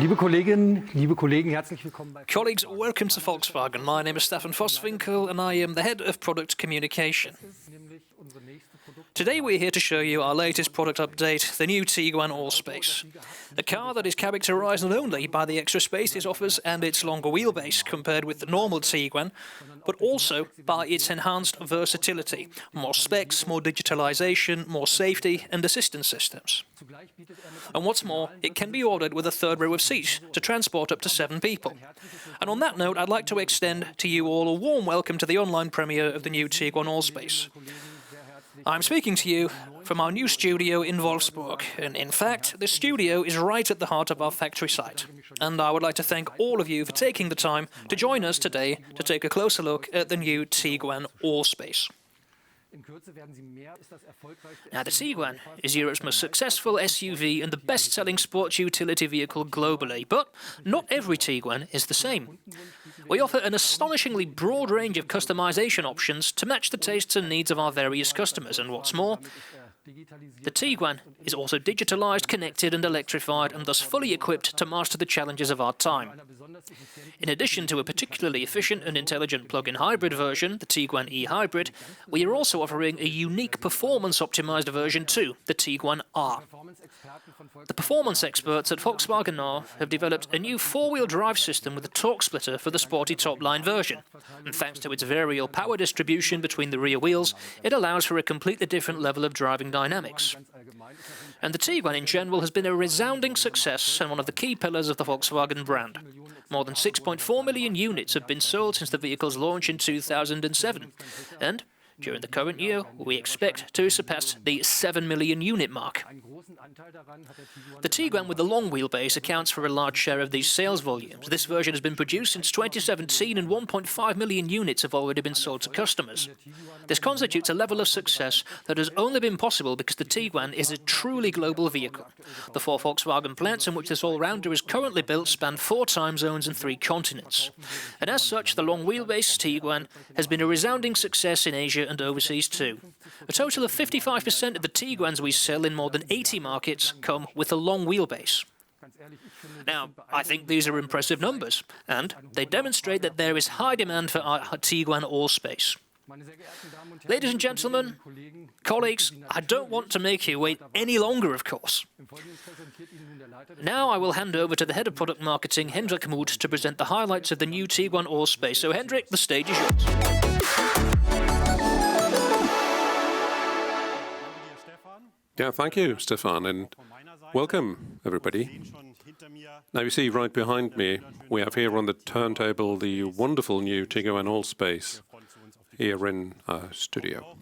Liebe Kolleginnen, liebe Kollegen, herzlich willkommen bei... Colleagues, welcome to Volkswagen. My name is Stefan Vosswinkel and I am the Head of Product Communication. Today we're here to show you our latest product update, the new Tiguan Allspace. A car that is characterised not only by the extra space it offers and its longer wheelbase compared with the normal Tiguan, but also by its enhanced versatility, more specs, more digitalisation, more safety and assistance systems. And what's more, it can be ordered with a third row of seats to transport up to 7 people. And on that note, I'd like to extend to you all a warm welcome to the online premiere of the new Tiguan Allspace. I'm speaking to you from our new studio in Wolfsburg, and in fact, the studio is right at the heart of our factory site. And I would like to thank all of you for taking the time to join us today to take a closer look at the new Tiguan Allspace. Now, the Tiguan is Europe's most successful SUV and the best-selling sports utility vehicle globally, but not every Tiguan is the same. We offer an astonishingly broad range of customization options to match the tastes and needs of our various customers, and what's more, the Tiguan is also digitalized, connected and electrified, and thus fully equipped to master the challenges of our time. In addition to a particularly efficient and intelligent plug-in hybrid version, the Tiguan e-Hybrid, we are also offering a unique performance-optimized version too, the Tiguan R. The performance experts at Volkswagen R have developed a new four-wheel drive system with a torque splitter for the sporty top-line version. And thanks to its variable power distribution between the rear wheels, it allows for a completely different level of driving dynamics. And the Tiguan in general has been a resounding success and one of the key pillars of the Volkswagen brand. More than 6.4 million units have been sold since the vehicle's launch in 2007. And during the current year, we expect to surpass the 7 million unit mark. The Tiguan with the long wheelbase accounts for a large share of these sales volumes. This version has been produced since 2017 and 1.5 million units have already been sold to customers. This constitutes a level of success that has only been possible because the Tiguan is a truly global vehicle. The 4 Volkswagen plants in which this all-rounder is currently built span 4 time zones and 3 continents. And as such, the long wheelbase Tiguan has been a resounding success in Asia and overseas too. A total of 55% of the Tiguans we sell in more than 80 markets come with a long wheelbase. Now, I think these are impressive numbers, and they demonstrate that there is high demand for our Tiguan Allspace. Ladies and gentlemen, colleagues, I don't want to make you wait any longer, of course. Now I will hand over to the Head of Product Marketing, Hendrik Muth, to present the highlights of the new Tiguan Allspace. So, Hendrik, the stage is yours. Yeah, thank you, Stefan, and welcome, everybody. Now, you see right behind me, we have here on the turntable the wonderful new Tiguan Allspace here in our studio.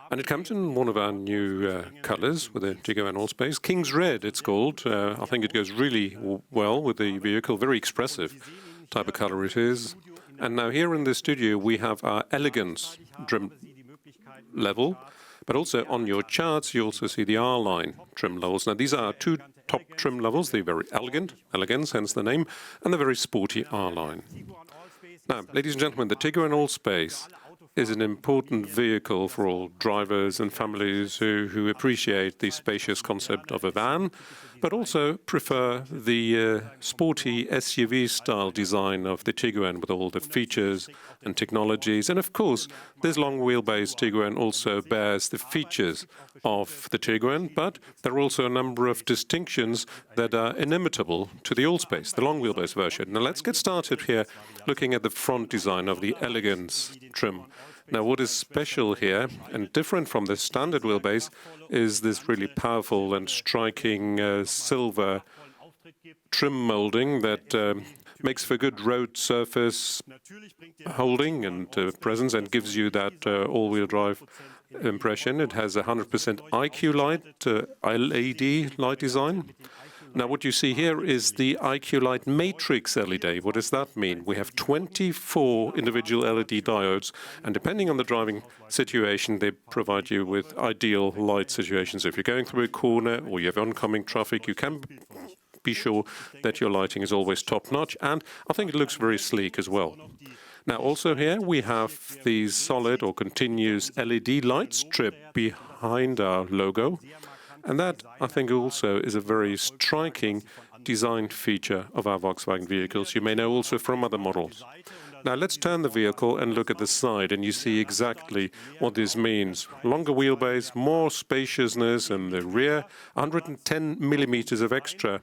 And it comes in one of our new colours with the Tiguan Allspace. King's Red, it's called. I think it goes really well with the vehicle, very expressive type of colour it is. And now here in the studio, we have our elegance trim level. But also on your charts, you also see the R-line trim levels. Now, these are 2 top trim levels. They're very elegance, hence the name, and the very sporty R-line. Now, ladies and gentlemen, the Tiguan Allspace is an important vehicle for all drivers and families who appreciate the spacious concept of a van, but also prefer the sporty SUV-style design of the Tiguan with all the features and technologies. And of course, this long wheelbase Tiguan also bears the features of the Tiguan, but there are also a number of distinctions that are inimitable to the Allspace, the long wheelbase version. Now let's get started here looking at the front design of the elegance trim. Now, what is special here and different from the standard wheelbase is this really powerful and striking silver trim molding that makes for good road surface holding and presence and gives you that all-wheel drive impression. It has a 100% IQ light, LED light design. Now, what you see here is the IQ Light Matrix LED. What does that mean? We have 24 individual LED diodes, and depending on the driving situation, they provide you with ideal light situations. If you're going through a corner or you have oncoming traffic, you can be sure that your lighting is always top-notch, and I think it looks very sleek as well. Now, also here we have these solid or continuous LED light strip behind our logo. And that, I think, also is a very striking design feature of our Volkswagen vehicles. You may know also from other models. Now let's turn the vehicle and look at the side, and you see exactly what this means. Longer wheelbase, more spaciousness in the rear, 110 millimeters of extra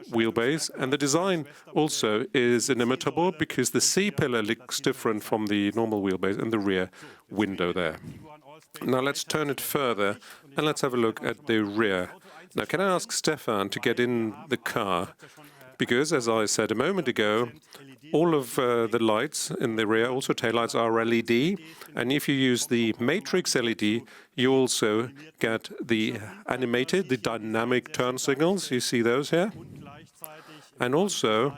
wheelbase, and the design also is inimitable because the C-pillar looks different from the normal wheelbase and the rear window there. Now let's turn it further and let's have a look at the rear. Now can I ask Stefan to get in the car? Because, as I said a moment ago, all of the lights in the rear, also taillights, are LED. And if you use the matrix LED, you also get the animated, the dynamic turn signals. You see those here? And also,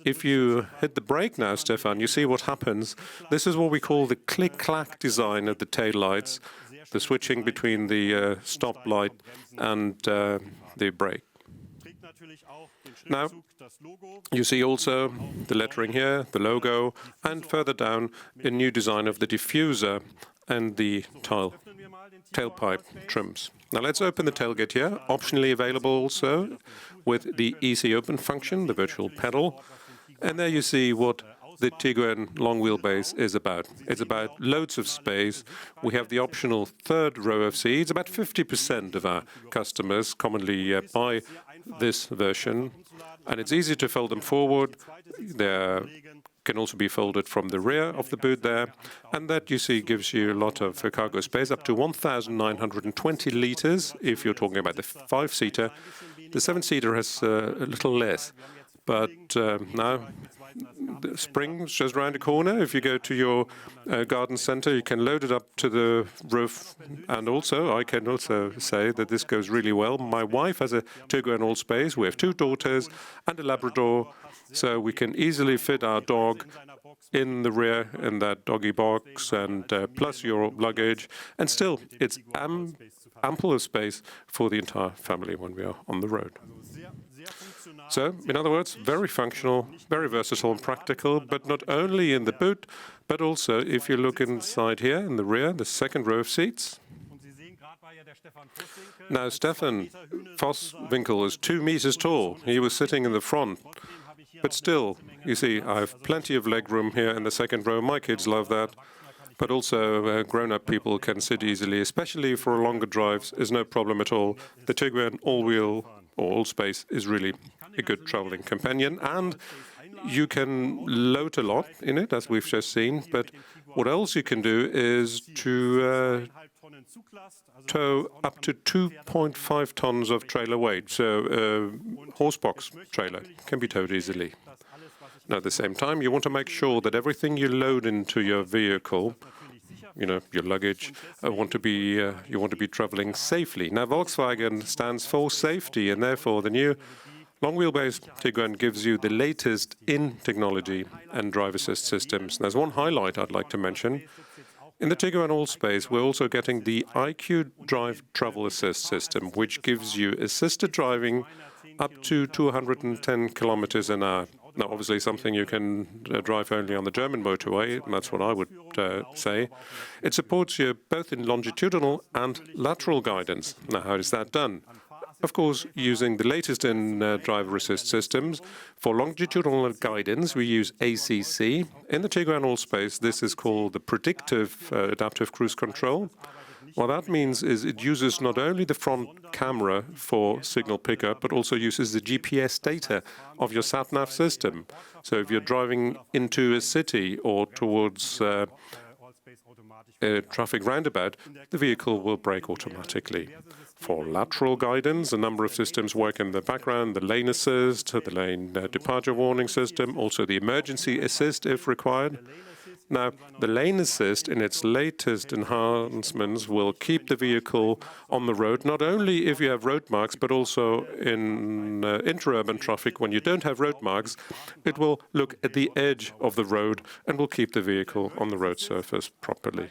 if you hit the brake now, Stefan, you see what happens. This is what we call the click-clack design of the taillights, the switching between the stop light and the brake. Now, you see also the lettering here, the logo, and further down, a new design of the diffuser and the tailpipe trims. Now let's open the tailgate here, optionally available also with the easy open function, the virtual pedal. And there you see what the Tiguan long wheelbase is about. It's about loads of space. We have the optional third row of seats. About 50% of our customers commonly buy this version, and it's easy to fold them forward. They can also be folded from the rear of the boot there, and that, you see, gives you a lot of cargo space, up to 1,920 liters if you're talking about the 5-seater. The 7-seater has a little less, but now the spring's just around the corner. If you go to your garden center, you can load it up to the roof. And also, I can also say that this goes really well. My wife has a Tiguan Allspace. We have 2 daughters and a Labrador, so we can easily fit our dog in the rear in that doggy box, and plus your luggage. And still, it's ample of space for the entire family when we are on the road. So, in other words, very functional, very versatile and practical, but not only in the boot, but also if you look inside here in the rear, the second row of seats. Now, Stefan Vosswinkel is 2 meters tall. He was sitting in the front. But still, you see, I have plenty of leg room here in the second row. My kids love that. But also, grown-up people can sit easily, especially for longer drives, is no problem at all. The Tiguan all-wheel or Allspace is really a good traveling companion, and you can load a lot in it, as we've just seen. But what else you can do is to tow up to 2.5 tons of trailer weight. So horsebox trailer can be towed easily. Now, at the same time, you want to make sure that everything you load into your vehicle, you know, your luggage, you want to be traveling safely. Now, Volkswagen stands for safety, and therefore the new long wheelbase Tiguan gives you the latest in technology and drive assist systems. There's one highlight I'd like to mention. In the Tiguan Allspace, we're also getting the IQ Drive Travel Assist system, which gives you assisted driving up to 210 kilometers an hour. Now, obviously, something you can drive only on the German motorway, and that's what I would say. It supports you both in longitudinal and lateral guidance. Now, how is that done? Of course, using the latest in driver assist systems. For longitudinal guidance, we use ACC. In the Tiguan Allspace, this is called the Predictive Adaptive Cruise Control. What that means is it uses not only the front camera for signal pickup, but also uses the GPS data of your sat-nav system. So if you're driving into a city or towards a traffic roundabout, the vehicle will brake automatically. For lateral guidance, a number of systems work in the background: the lane assist, the lane departure warning system, also the emergency assist if required. Now, the lane assist, in its latest enhancements, will keep the vehicle on the road, not only if you have road marks, but also in intra-urban traffic. When you don't have road marks, it will look at the edge of the road and will keep the vehicle on the road surface properly.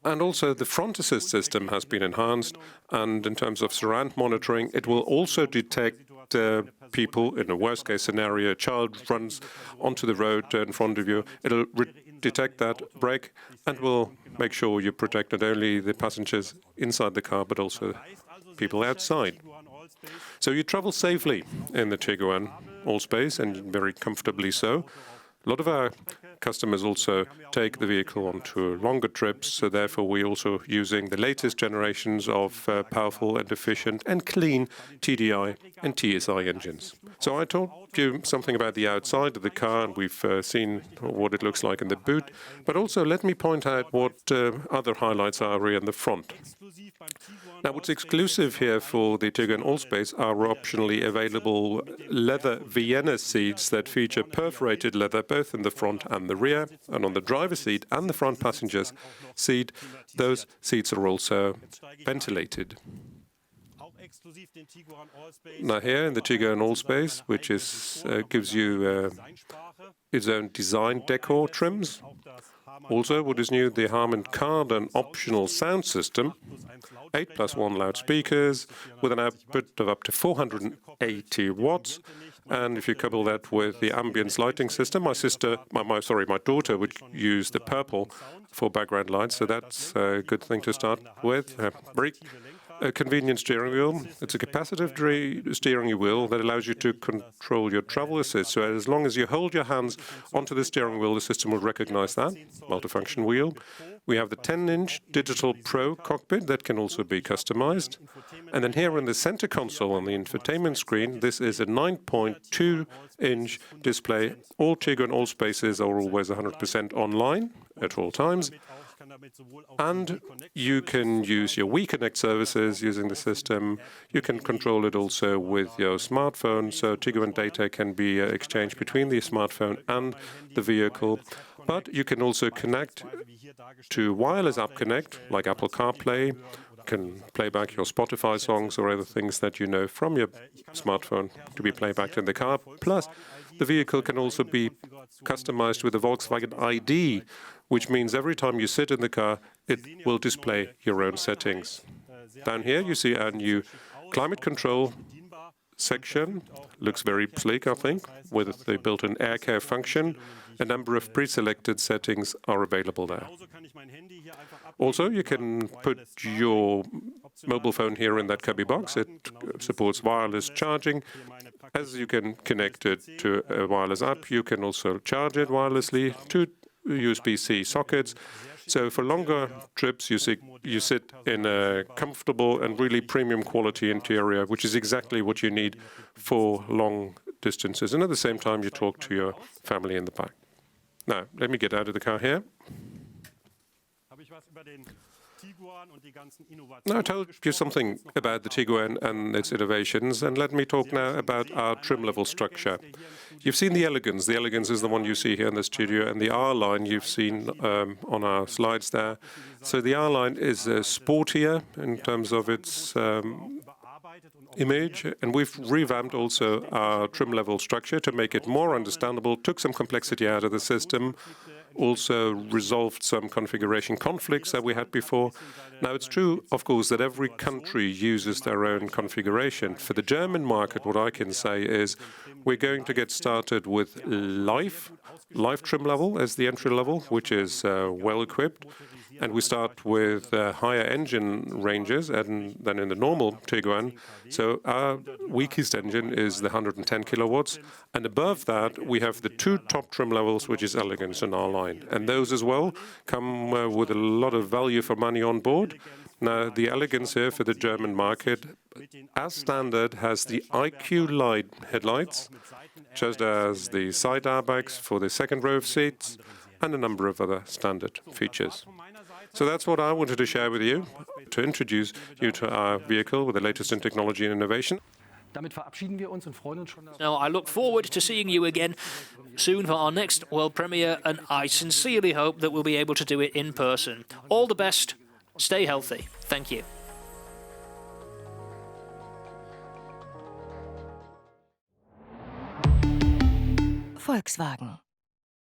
And also, the front assist system has been enhanced, and in terms of surround monitoring, it will also detect people in a worst-case scenario. A child runs onto the road in front of you. It'll detect that, brake, and will make sure you protect not only the passengers inside the car, but also people outside. So you travel safely in the Tiguan Allspace, and very comfortably so. A lot of our customers also take the vehicle onto longer trips, so therefore we're also using the latest generations of powerful and efficient and clean TDI and TSI engines. So I told you something about the outside of the car, and we've seen what it looks like in the boot, but also let me point out what other highlights are here in the front. Now, what's exclusive here for the Tiguan Allspace are optionally available leather Vienna seats that feature perforated leather both in the front and the rear, and on the driver's seat and the front passenger's seat, those seats are also ventilated. Now here in the Tiguan Allspace, which gives you its own design decor trims. Also, what is new, the Harman Kardon optional sound system, 8+1 loudspeakers with an output of up to 480 watts. And if you couple that with the ambience lighting system, my daughter would use the purple for background lights, so that's a good thing to start with. A convenient steering wheel. It's a capacitive steering wheel that allows you to control your travel assist. So as long as you hold your hands onto the steering wheel, the system will recognize that. Multifunction wheel. We have the 10-inch Digital Pro cockpit that can also be customized. And then here in the center console on the infotainment screen, this is a 9.2-inch display. All Tiguan Allspaces are always 100% online at all times. And you can use your WeConnect services using the system. You can control it also with your smartphone, so Tiguan data can be exchanged between the smartphone and the vehicle. But you can also connect to wireless app connect, like Apple CarPlay. You can play back your Spotify songs or other things that you know from your smartphone to be playbacked in the car. Plus, the vehicle can also be customized with a Volkswagen ID, which means every time you sit in the car, it will display your own settings. Down here, you see our new climate control section. Looks very sleek, I think, with the built-in air care function. A number of pre-selected settings are available there. Also, you can put your mobile phone here in that cubby box. It supports wireless charging. As you can connect it to a wireless app, you can also charge it wirelessly to USB-C sockets. So for longer trips, you sit in a comfortable and really premium quality interior, which is exactly what you need for long distances. And at the same time, you talk to your family in the back. Now, let me get out of the car here. Now, I told you something about the Tiguan and its innovations, and let me talk now about our trim level structure. You've seen the Elegance. The Elegance is the one you see here in the studio, and the R-Line you've seen on our slides there. So the R-Line is sportier in terms of its image, and we've revamped also our trim level structure to make it more understandable, took some complexity out of the system, also resolved some configuration conflicts that we had before. Now, it's true, of course, that every country uses their own configuration. For the German market, what I can say is we're going to get started with live trim level as the entry level, which is well equipped. And we start with higher engine ranges than in the normal Tiguan. So our weakest engine is the 110 kilowatts. And above that, we have the two top trim levels, which is Elegance and R-Line. And those as well come with a lot of value for money on board. Now, the Elegance here for the German market, as standard, has the IQ Light headlights, just as the side airbags for the second row of seats, and a number of other standard features. So that's what I wanted to share with you, to introduce you to our vehicle with the latest in technology and innovation. Now, I look forward to seeing you again soon for our next world premiere, and I sincerely hope that we'll be able to do it in person. All the best. Stay healthy. Thank you. Volkswagen.